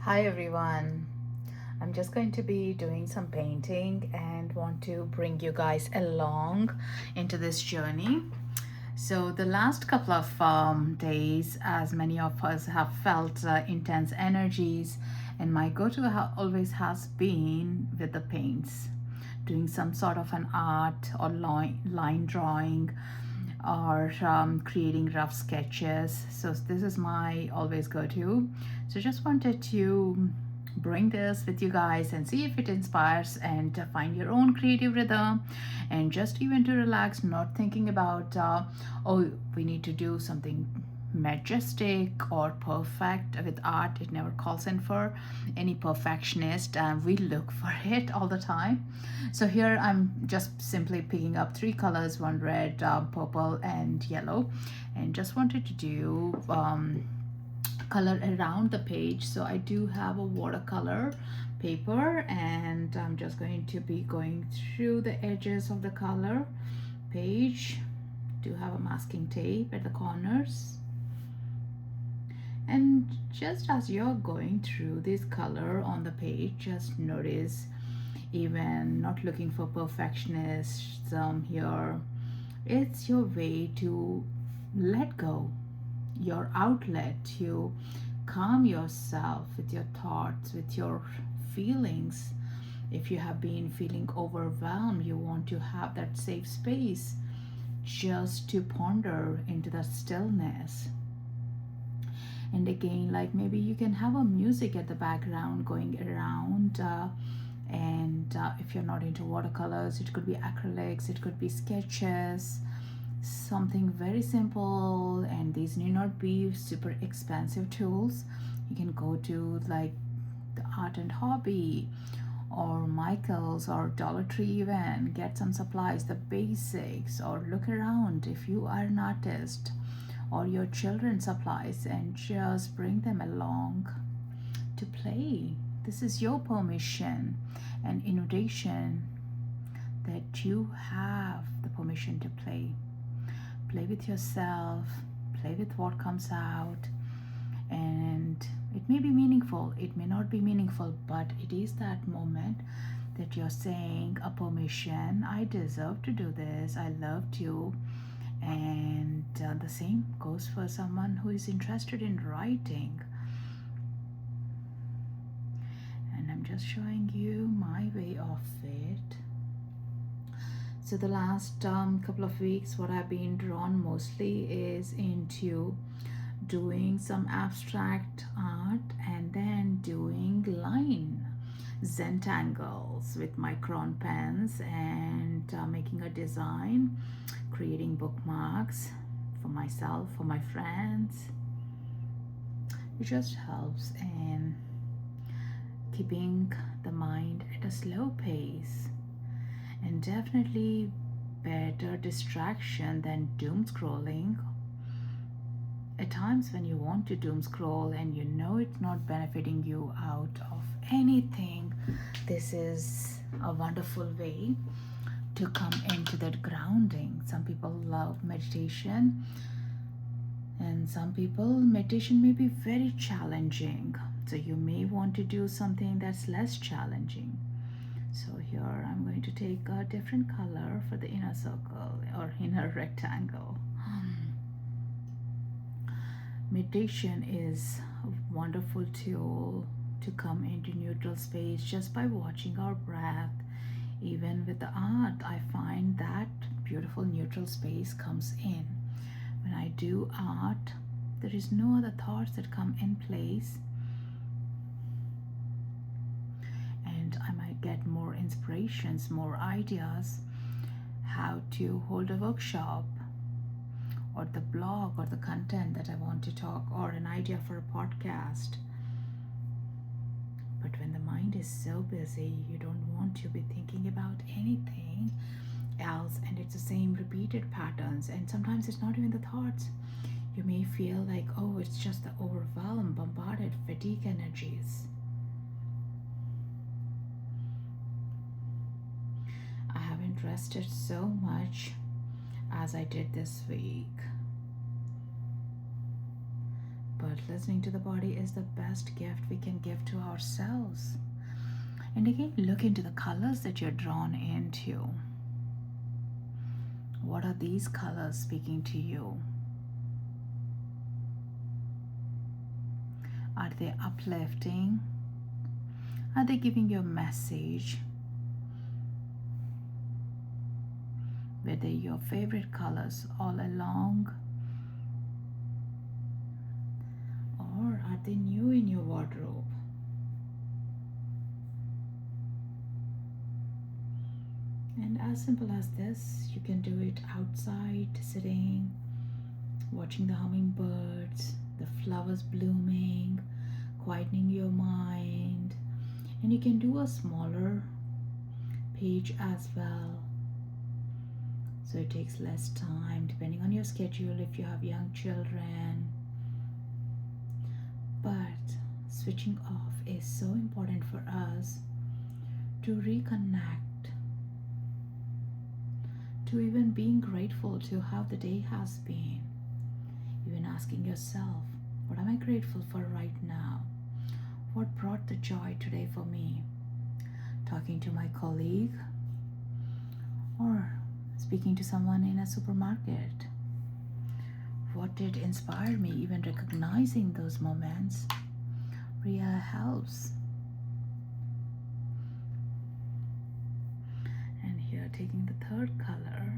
Hi everyone. I'm just going to be doing some painting and want to bring you guys along into this journey. So, the last couple of days, as many of us have felt intense energies, and my go to always has been with the paints, doing some sort of an art or line drawing or creating rough sketches. So this is my always go-to. So just wanted to bring this with you guys and see if it inspires and find your own creative rhythm, and just even to relax, not thinking about oh, we need to do something majestic or perfect. With art, it never calls in for any perfectionist, and we look for it all the time. So here I'm just simply picking up three colors: one red, purple and yellow, and just wanted to do color around the page. So I do have a watercolor paper, and I'm just going to be going through the edges of the color page. Do have a masking tape at the corners, and just as you're going through this color on the page, just notice, even not looking for perfectionism here, it's your way to let go, your outlet. You calm yourself with your thoughts, with your feelings. If you have been feeling overwhelmed, you want to have that safe space just to ponder into the stillness. And again, like maybe you can have a music at the background going around, and if you're not into watercolors, it could be acrylics, it could be sketches, something very simple. And these need not be super expensive tools. You can go to like the Art and Hobby or Michael's or Dollar Tree, even get some supplies, the basics, or look around if you are an artist, or your children's supplies, and just bring them along to play. This is your permission and invitation that you have the permission to play. Play with yourself, play with what comes out, and it may be meaningful, it may not be meaningful, but it is that moment that you're saying a permission: I deserve to do this, I loved you. And the same goes for someone who is interested in writing. And I'm just showing you my way of it. So the last couple of weeks, what I've been drawn mostly is into doing some abstract art, and then doing line Zentangles with micron pens, and making a design, creating bookmarks for myself, for my friends. It just helps in keeping the mind at a slow pace, and definitely better distraction than doom scrolling. At times when you want to doom scroll and you know it's not benefiting you out of anything, this is a wonderful way to come into that grounding. Some people love meditation, and some people meditation may be very challenging, so you may want to do something that's less challenging. So here I'm going to take a different color for the inner circle or inner rectangle. Meditation is a wonderful tool to come into neutral space just by watching our breath. Even with the art, I find that beautiful neutral space comes in. When I do art, there is no other thoughts that come in place, and I might get more inspirations, more ideas, how to hold a workshop, or the blog, or the content that I want to talk, or an idea for a podcast. But when the mind is so busy, you don't want to be thinking about anything else, and it's the same repeated patterns, and sometimes it's not even the thoughts. You may feel like, oh, it's just the overwhelmed, bombarded, fatigue energies. I haven't rested so much as I did this week, but listening to the body is the best gift we can give to ourselves. And again, look into the colors that you're drawn into. What are these colors speaking to you? Are they uplifting? Are they giving you a message? Were they your favorite colors all along? Or are they new in your wardrobe? And as simple as this, you can do it outside, sitting, watching the hummingbirds, the flowers blooming, quietening your mind. And you can do a smaller page as well, so it takes less time depending on your schedule if you have young children. But switching off is so important for us to reconnect, to even being grateful to how the day has been. Even asking yourself, what am I grateful for right now? What brought the joy today for me? Talking to my colleague or speaking to someone in a supermarket. What did inspire me? Even recognizing those moments really helps. And here, taking the third color.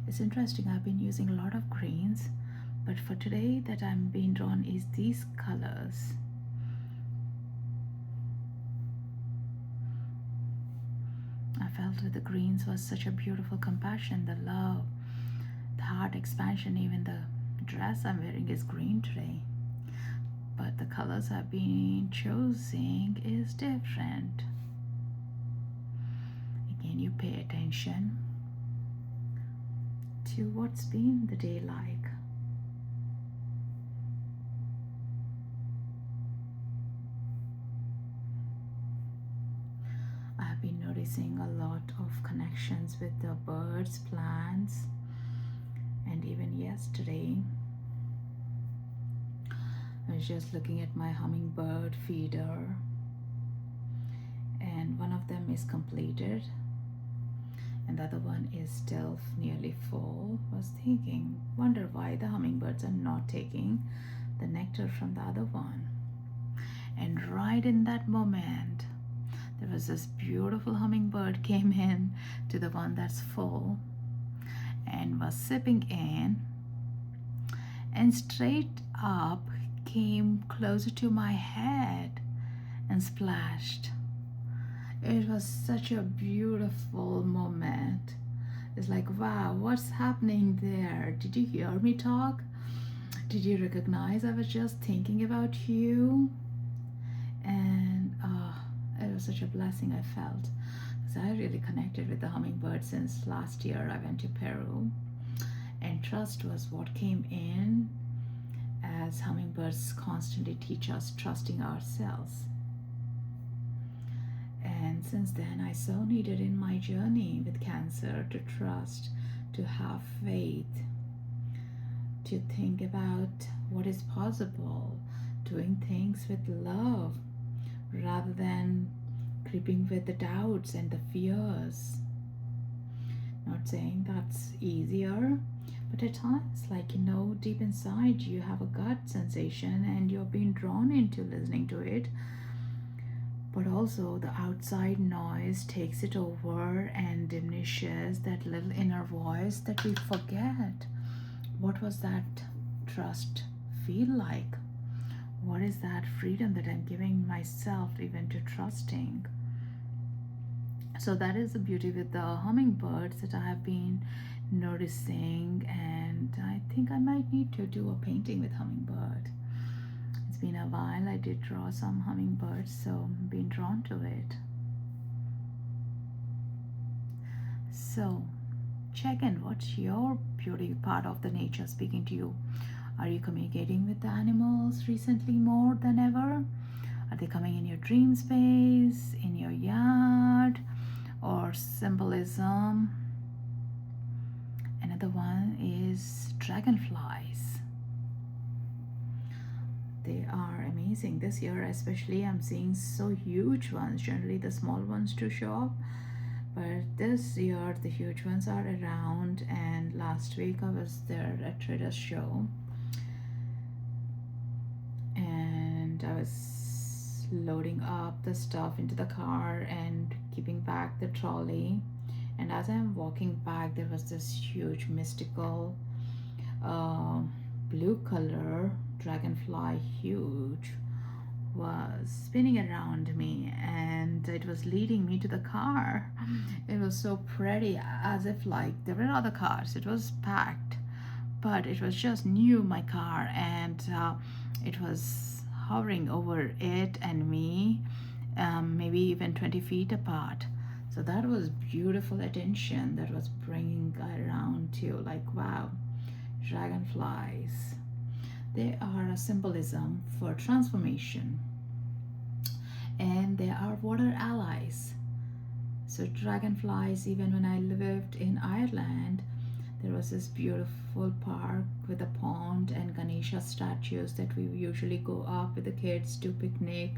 It's interesting, I've been using a lot of greens, but for today that I'm being drawn is these colors. I felt that the greens was such a beautiful compassion, the love, the heart expansion. Even the dress I'm wearing is green today, but the colors I've been choosing is different. Again, you pay attention to what's been the day like. I have been noticing a lot of connections with the birds, plants, and even yesterday I was just looking at my hummingbird feeder, and one of them is completed and the other one is still nearly full. Was thinking, wonder why the hummingbirds are not taking the nectar from the other one. And right in that moment, there was this beautiful hummingbird came in to the one that's full and was sipping in, and straight up came closer to my head and splashed. It was such a beautiful moment. It's like, wow, what's happening there? Did you hear me talk? Did you recognize I was just thinking about you? And it was such a blessing I felt, because I really connected with the hummingbird since last year. I went to Peru, and trust was what came in, as hummingbirds constantly teach us trusting ourselves. And since then, I so needed in my journey with cancer to trust, to have faith, to think about what is possible, doing things with love rather than creeping with the doubts and the fears. Not saying that's easier, but at times, like, deep inside you have a gut sensation and you're being drawn into listening to it, but also the outside noise takes it over and diminishes that little inner voice that we forget. What was that trust feel like? What is that freedom that I'm giving myself even to trusting? So that is the beauty with the hummingbirds that I have been noticing, and I think I might need to do a painting with hummingbird. It's been a while I did draw some hummingbirds, so I've been drawn to it. So check in, what's your beauty part of the nature speaking to you? Are you communicating with the animals recently more than ever? Are they coming in your dream space, in your yard, or symbolism? And Another one is dragonflies. They are amazing this year, especially I'm seeing so huge ones. Generally the small ones do show up, but this year the huge ones are around. And last week I was there at Trader's show, and I was loading up the stuff into the car and keeping back the trolley. And as I'm walking back, there was this huge mystical uh, blue color dragonfly, huge, was spinning around me, and it was leading me to the car. It was so pretty, as if like there were other cars. It was packed, but it was just new, my car, and it was hovering over it and me, maybe even 20 feet apart. So that was beautiful attention that was bringing around to, like, wow, dragonflies. They are a symbolism for transformation, and they are water allies. So dragonflies, even when I lived in Ireland, there was this beautiful park with a pond and Ganesha statues that we usually go up with the kids to picnic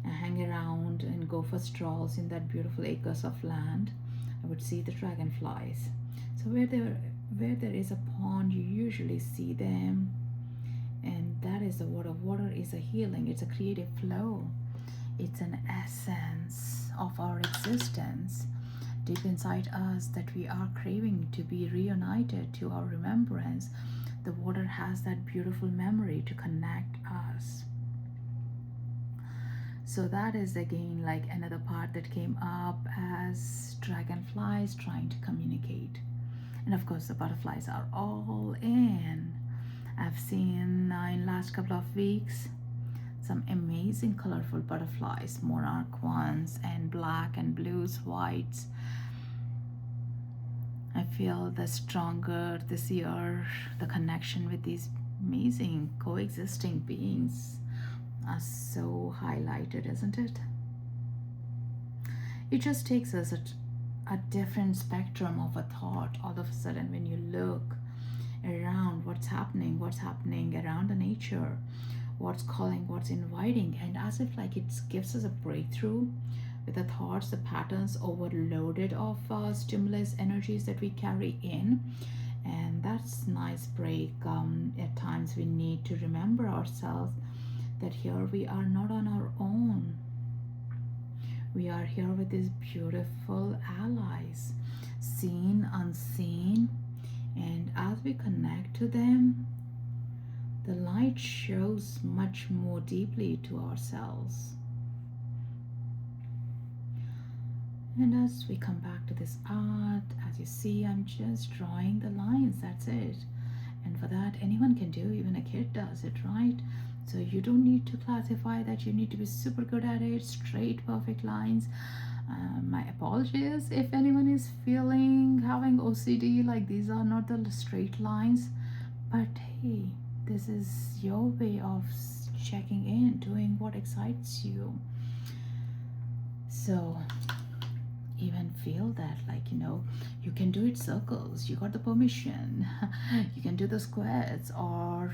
and hang around and go for strolls in that beautiful acres of land. I would see the dragonflies. So where there is a pond, you usually see them, and that is the water. Water is a healing. It's a creative flow. It's an essence of our existence deep inside us that we are craving to be reunited to our remembrance. The water has that beautiful memory to connect us. So that is again like another part that came up as dragonflies trying to communicate. And of course the butterflies are all in. I've seen in last couple of weeks some amazing colorful butterflies, monarch ones, and black and blues, whites. I feel the stronger this year the connection with these amazing coexisting beings are so highlighted, isn't it? It just takes us a different spectrum of a thought all of a sudden when you look around what's happening around the nature, what's calling, what's inviting, and as if like it gives us a breakthrough with the thoughts, the patterns overloaded of stimulus energies that we carry in. And that's nice break. At times we need to remember ourselves that here we are not on our own. We are here with these beautiful allies, seen, unseen, and as we connect to them, the light shows much more deeply to ourselves. And as we come back to this art, as you see, I'm just drawing the lines, that's it. And for that, anyone can do, even a kid does it, right? So you don't need to classify that you need to be super good at it, straight, perfect lines. My apologies if anyone is having OCD, like these are not the straight lines. But hey, this is your way of checking in, doing what excites you. So even feel that, like, you can do it circles, you got the permission. You can do the squares or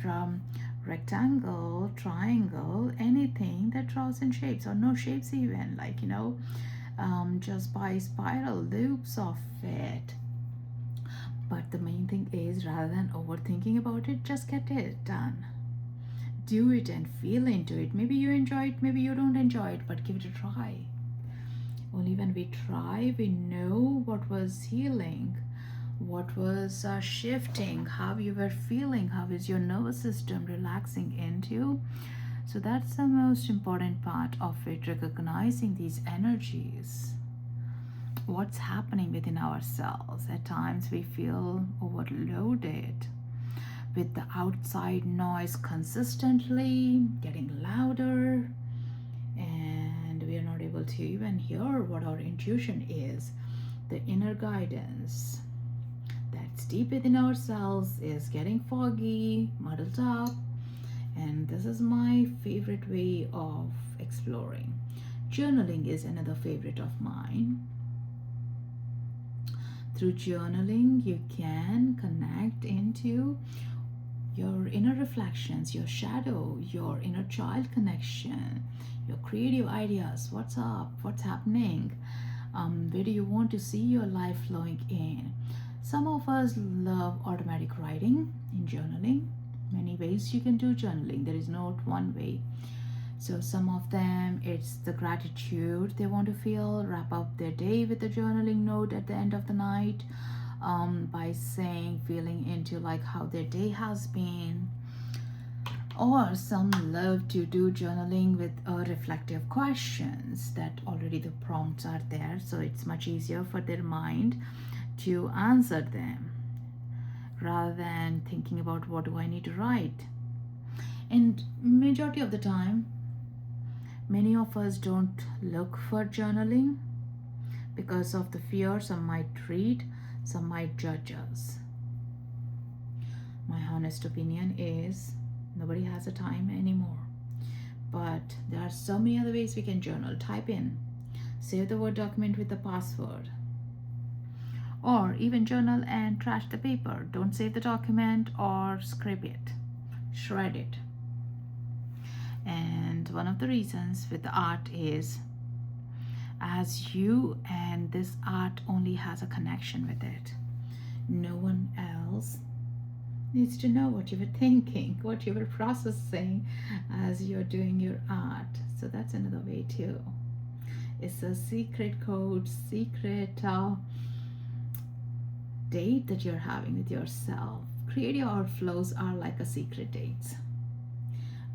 rectangle, triangle, anything that draws in shapes, or no shapes even, like, just by spiral loops of it. But the main thing is, rather than overthinking about it, just get it done. Do it and feel into it. Maybe you enjoy it, maybe you don't enjoy it, but give it a try. Only when we try, we know what was healing, what was shifting, how you were feeling, how is your nervous system relaxing into. So that's the most important part of it, recognizing these energies. What's happening within ourselves. At times we feel overloaded with the outside noise consistently getting louder, and we are not able to even hear what our intuition is. The inner guidance that's deep within ourselves is getting foggy, muddled up, and this is my favorite way of exploring. Journaling is another favorite of mine. Through journaling, you can connect into your inner reflections, your shadow, your inner child connection, your creative ideas. What's up? What's happening? Where do you want to see your life flowing in? Some of us love automatic writing in journaling. Many ways you can do journaling. There is not one way. So some of them, it's the gratitude they want to feel, wrap up their day with a journaling note at the end of the night, by saying, feeling into like how their day has been. Or some love to do journaling with reflective questions that already the prompts are there, so it's much easier for their mind to answer them rather than thinking about what do I need to write. And majority of the time, many of us don't look for journaling because of the fear some might read, some might judge us. My honest opinion is nobody has a time anymore. But there are so many other ways we can journal. Type in, save the Word document with the password. Or even journal and trash the paper. Don't save the document or scrape it, shred it. And one of the reasons with the art is, as you and this art only has a connection with it, no one else needs to know what you were thinking, what you were processing as you're doing your art. So that's another way too. It's a secret code, secret date that you're having with yourself. Creative art flows are like a secret dates.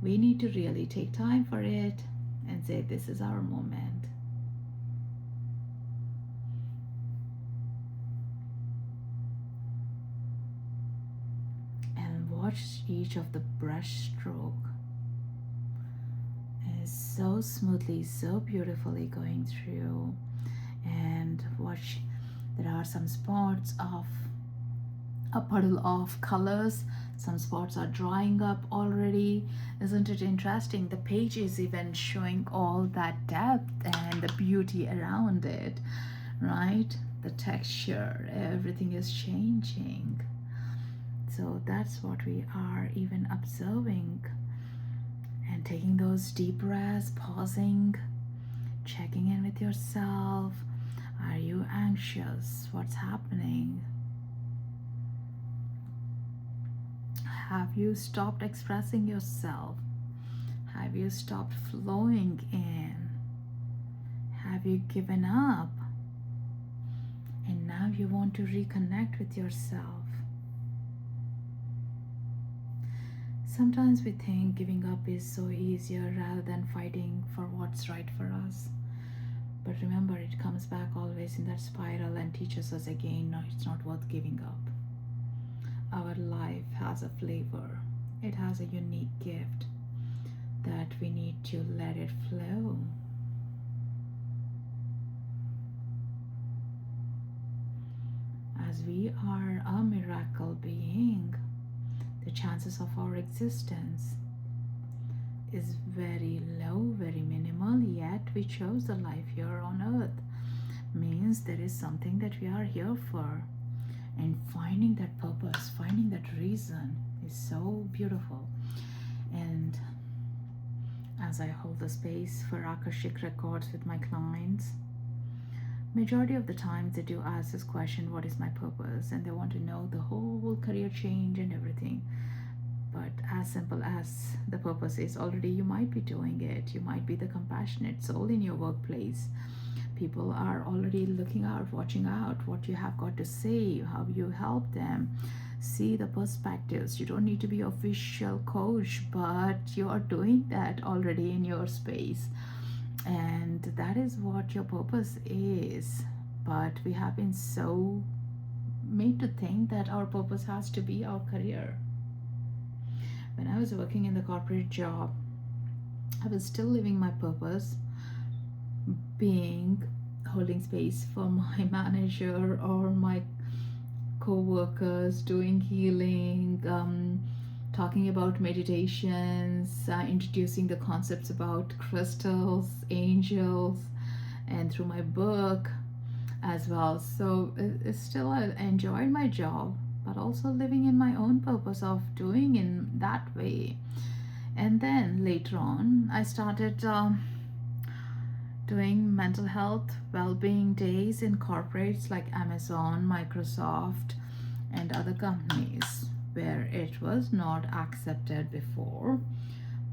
We need to really take time for it and say, this is our moment. And watch each of the brush stroke is so smoothly, so beautifully going through. And watch, there are some spots of a puddle of colors. Some spots are drying up already. Isn't it interesting? The page is even showing all that depth and the beauty around it, right? The texture, everything is changing. So that's what we are even observing. And taking those deep breaths, pausing, checking in with yourself. Are you anxious? What's happening? Have you stopped expressing yourself? Have you stopped flowing in? Have you given up? And now you want to reconnect with yourself. Sometimes we think giving up is so easier rather than fighting for what's right for us. But remember, it comes back always in that spiral and teaches us again, no, it's not worth giving up. Our life has a flavor. It has a unique gift that we need to let it flow. As we are a miracle being, the chances of our existence is very low, very minimal, yet we chose the life here on earth. Means there is something that we are here for. And finding that purpose, finding that reason is so beautiful. And as I hold the space for Akashic Records with my clients, majority of the times they do ask this question, what is my purpose? And they want to know the whole career change and everything. But as simple as the purpose is, already you might be doing it. You might be the compassionate soul in your workplace. People are already looking out, watching out what you have got to say, how you help them see the perspectives. You don't need to be official coach, but you are doing that already in your space. And that is what your purpose is. But we have been so made to think that our purpose has to be our career. When I was working in the corporate job, I was still living my purpose, being holding space for my manager or my co-workers, doing healing, talking about meditations, introducing the concepts about crystals, angels. And through my book, as well. So it's still, I enjoyed my job, but also living in my own purpose of doing in that way. And then later on, I started doing mental health well-being days in corporates like Amazon, Microsoft, and other companies where it was not accepted before,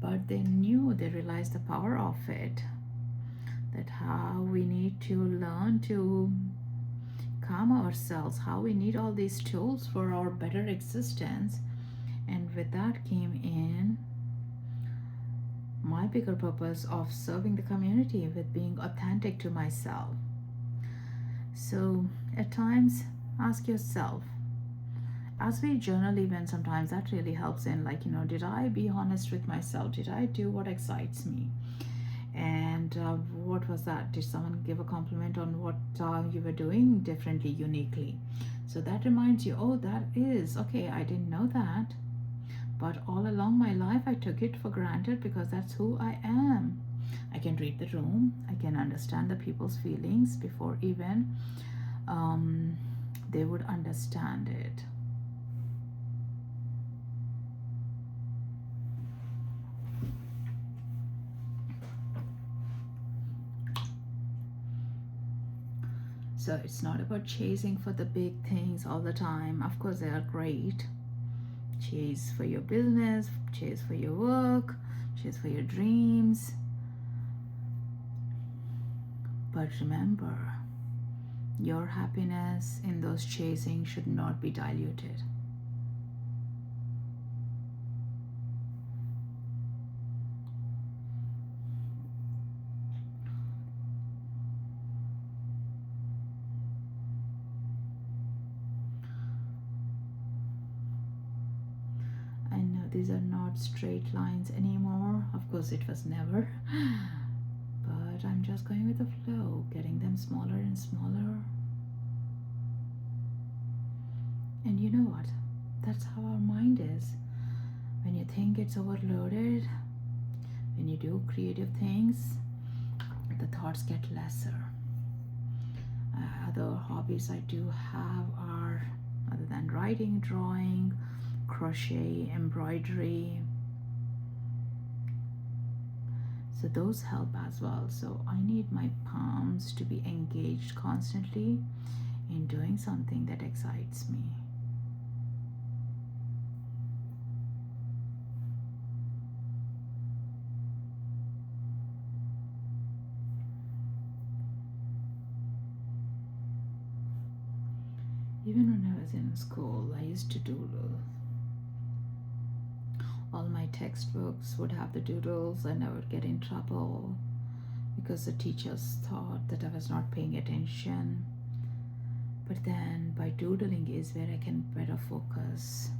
but they realized the power of it, that how we need to learn to calm ourselves, how we need all these tools for our better existence. And with that came in my bigger purpose of serving the community with being authentic to myself. So at times, ask yourself, as we journal, even sometimes that really helps in, like, did I be honest with myself? Did I do what excites me? And what was that? Did someone give a compliment on what you were doing differently, uniquely? So that reminds you, oh, that is okay, I didn't know that, but all along my life I took it for granted because that's who I am. I can read the room, I can understand the people's feelings before even they would understand it. So it's not about chasing for the big things all the time. Of course, they are great. Chase for your business, chase for your work, chase for your dreams. But remember, your happiness in those chasing should not be diluted. I know these are not straight lines anymore. Of course, it was never. But I'm just going with the flow, getting them smaller and smaller. And you know what? That's how our mind is. When you think it's overloaded, when you do creative things, the thoughts get lesser. Other hobbies I do have are, other than writing, drawing, crochet, embroidery. So those help as well. So I need my palms to be engaged constantly in doing something that excites me. Even when I was in school, I used to doodle. All my textbooks would have the doodles, and I would get in trouble because the teachers thought that I was not paying attention. But then by doodling is where I can better focus.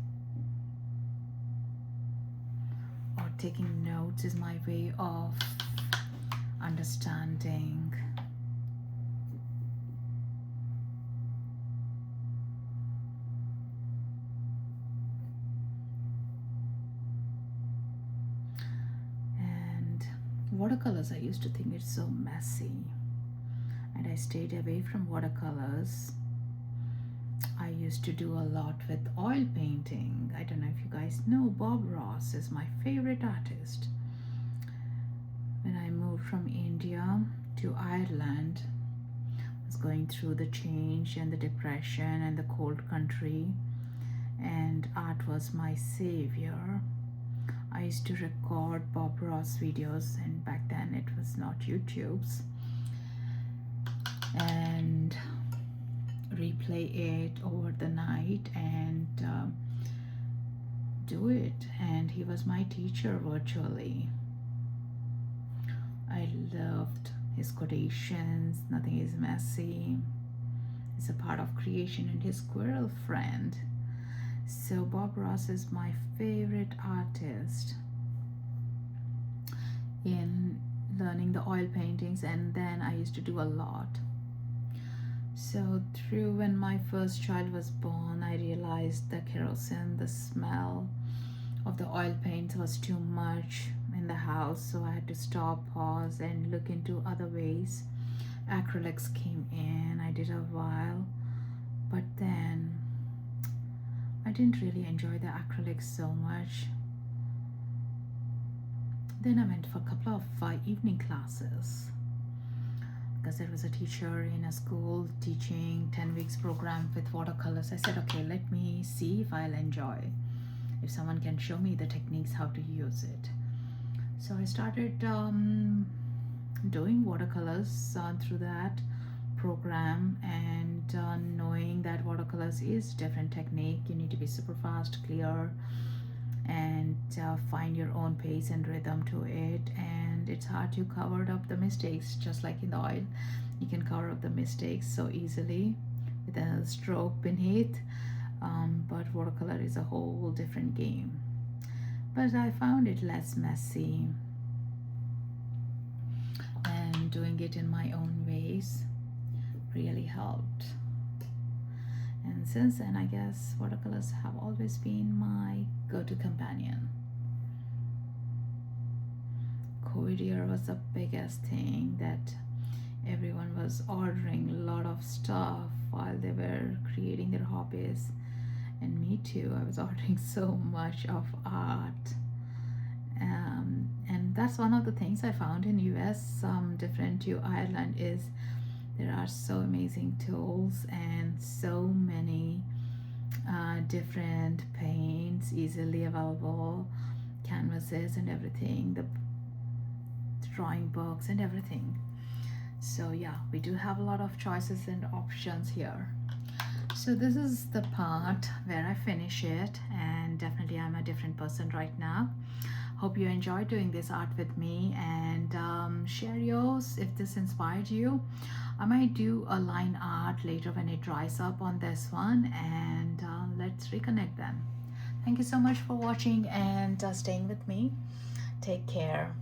Or taking notes is my way of understanding. Watercolors, I used to think it's so messy, and I stayed away from watercolors. I used to do a lot with oil painting. I don't know if you guys know, Bob Ross is my favorite artist. When I moved from India to Ireland, I was going through the change and the depression and the cold country, and art was my savior. I used to record Bob Ross videos, and back then it was not YouTube's, and replay it over the night and do it. And he was my teacher virtually. I loved his quotations, nothing is messy, it's a part of creation, and his squirrel friend. So Bob Ross is my favorite artist in learning the oil paintings, and then I used to do a lot. So through when my first child was born, I realized the kerosene, the smell of the oil paints was too much in the house, so I had to stop, pause, and look into other ways. acrylics came in. I did a while, but then I didn't really enjoy the acrylics so much. Then I went for a couple of evening classes because there was a teacher in a school teaching 10 weeks program with watercolors. I said, okay, let me see if I'll enjoy, if someone can show me the techniques how to use it. So I started doing watercolors through that program, and knowing that watercolors is different technique. You need to be super fast, clear, and find your own pace and rhythm to it. And it's hard to cover up the mistakes, just like in the oil. You can cover up the mistakes so easily with a stroke beneath, but watercolor is a whole different game. But I found it less messy, and doing it in my own ways really helped. And since then, I guess watercolors have always been my go-to companion. COVID year was the biggest thing, that everyone was ordering a lot of stuff while they were creating their hobbies. And me too, I was ordering so much of art. And that's one of the things I found in US, different to Ireland, is there are so amazing tools and so many different paints easily available, canvases and everything, the drawing books and everything. So yeah, we do have a lot of choices and options here. So this is the part where I finish it, and definitely I'm a different person right now. Hope you enjoyed doing this art with me, and share yours if this inspired you. I might do a line art later when it dries up on this one, and let's reconnect then. Thank you so much for watching and staying with me. Take care.